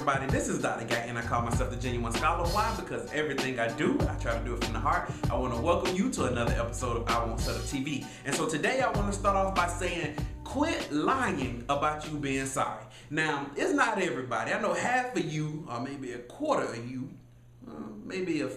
everybody? This is Dr. Guyton. I call myself the Genuine Scholar. Why? Because everything I do, I try to do it from the heart. I want to welcome you to another episode of I Won't Settle TV. And so today I want to start off by saying, quit lying about you being sorry. Now, it's not everybody. I know half of you, or maybe a quarter of you, maybe a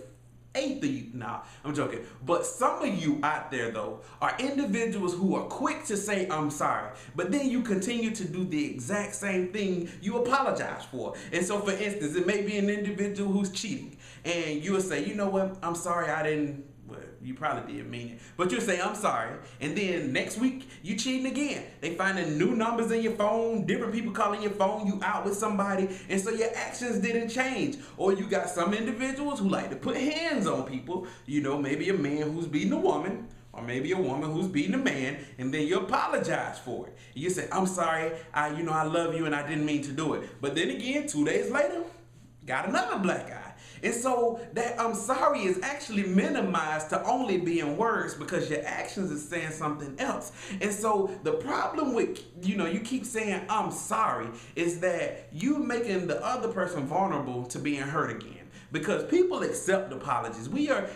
eighth of you. Nah, I'm joking. But some of you out there, though, are individuals who are quick to say, I'm sorry. But then you continue to do the exact same thing you apologize for. And so, for instance, it may be an individual who's cheating. And you'll say, you know what? I'm sorry I didn't... Well, you probably didn't mean it. But you'll say, I'm sorry. And then next week, you cheating again. They finding new numbers in your phone, different people calling your phone, you out with somebody, and so your actions didn't change. Or you got some individuals who like to put hands on people. You know, maybe a man who's beating a woman, or maybe a woman who's beating a man, and then you apologize for it. You say, I'm sorry, I love you and I didn't mean to do it. But then again, 2 days later, got another black eye. And so that I'm sorry is actually minimized to only being words because your actions is saying something else. And so the problem with, you keep saying I'm sorry is that you making the other person vulnerable to being hurt again. Because people accept apologies.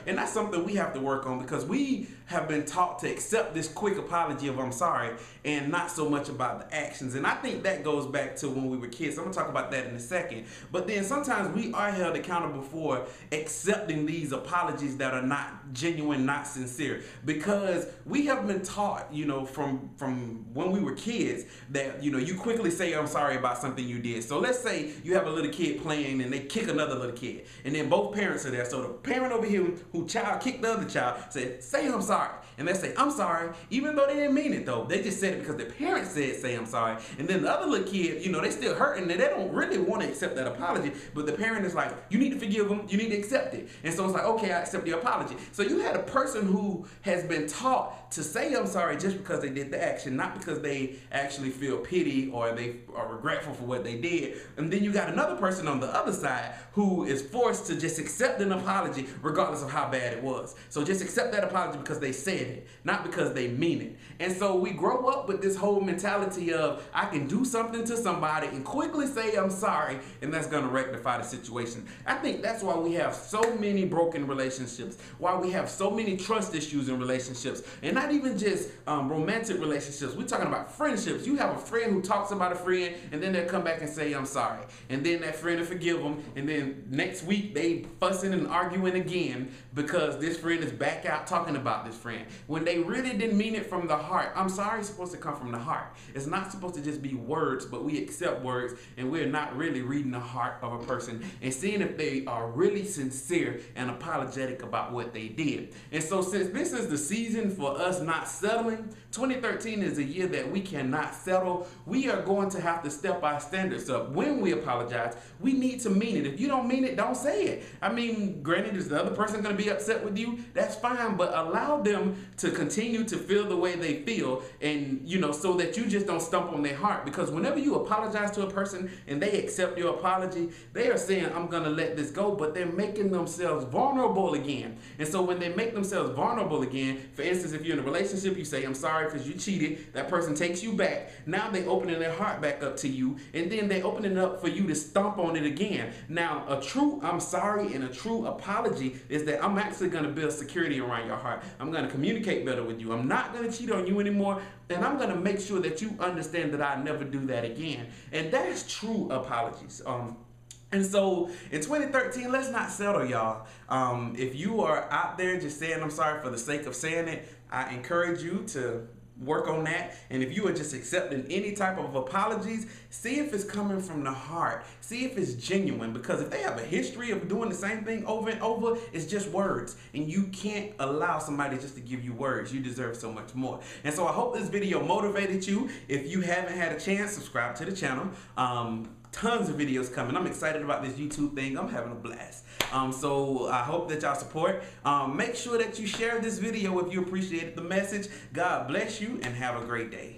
And that's something we have to work on because we have been taught to accept this quick apology of I'm sorry and not so much about the actions. And I think that goes back to when we were kids. I'm gonna talk about that in a second. But then sometimes we are held accountable for accepting these apologies that are not genuine, not sincere. Because we have been taught, from when we were kids that, you quickly say I'm sorry about something you did. So let's say you have a little kid playing and they kick another little kid. And then both parents are there. So the parent over here who child kicked the other child said, say I'm sorry. And they say, I'm sorry, even though they didn't mean it though. They just said it because the parents said, say I'm sorry. And then the other little kid, they still hurting and they don't really want to accept that apology. But the parent is like, you need to forgive them. You need to accept it. And so it's like, okay, I accept the apology. So you had a person who has been taught to say I'm sorry just because they did the action, not because they actually feel pity or they are regretful for what they did. And then you got another person on the other side who is forced to just accept an apology regardless of how bad it was. So just accept that apology because they said it, not because they mean it. And so we grow up with this whole mentality of I can do something to somebody and quickly say I'm sorry and that's going to rectify the situation. I think that's why we have so many broken relationships, why we have so many trust issues in relationships, and not even just romantic relationships. We're talking about friendships. You have a friend who talks about a friend and then they'll come back and say I'm sorry. And then that friend will forgive them and then next week they fussing and arguing again because this friend is back out talking about this friend. When they really didn't mean it from the heart. I'm sorry is supposed to come from the heart. It's not supposed to just be words, but we accept words and we're not really reading the heart of a person and seeing if they are really sincere and apologetic about what they did. And so since this is the season for us not settling, 2013 is a year that we cannot settle. We are going to have to step our standards up. When we apologize, we need to mean it. If you don't mean it, don't say it. I mean, granted, is the other person going to be upset with you? That's fine, but allow them to continue to feel the way they feel and, so that you just don't stump on their heart. Because whenever you apologize to a person and they accept your apology, they are saying, I'm going to let this go, but they're making themselves vulnerable again. And so when they make themselves vulnerable again, for instance, if you're in a relationship, you say, I'm sorry because you cheated, that person takes you back. Now they opening their heart back up to you, and then they opening it up for you to stomp on it again. Now, a true I'm sorry and a true apology is that I'm actually going to build security around your heart. I'm going to communicate better with you. I'm not going to cheat on you anymore, and I'm going to make sure that you understand that I never do that again. And that is true apologies. And so in 2013, let's not settle, y'all. If you are out there just saying I'm sorry for the sake of saying it, I encourage you to work on that. And if you are just accepting any type of apologies, see if it's coming from the heart. See if it's genuine, because if they have a history of doing the same thing over and over, it's just words. And you can't allow somebody just to give you words. You deserve so much more. And so I hope this video motivated you. If you haven't had a chance, subscribe to the channel. Tons of videos coming. I'm excited about this YouTube thing. I'm having a blast. So I hope that y'all support. Make sure that you share this video if you appreciated the message. God bless you and have a great day.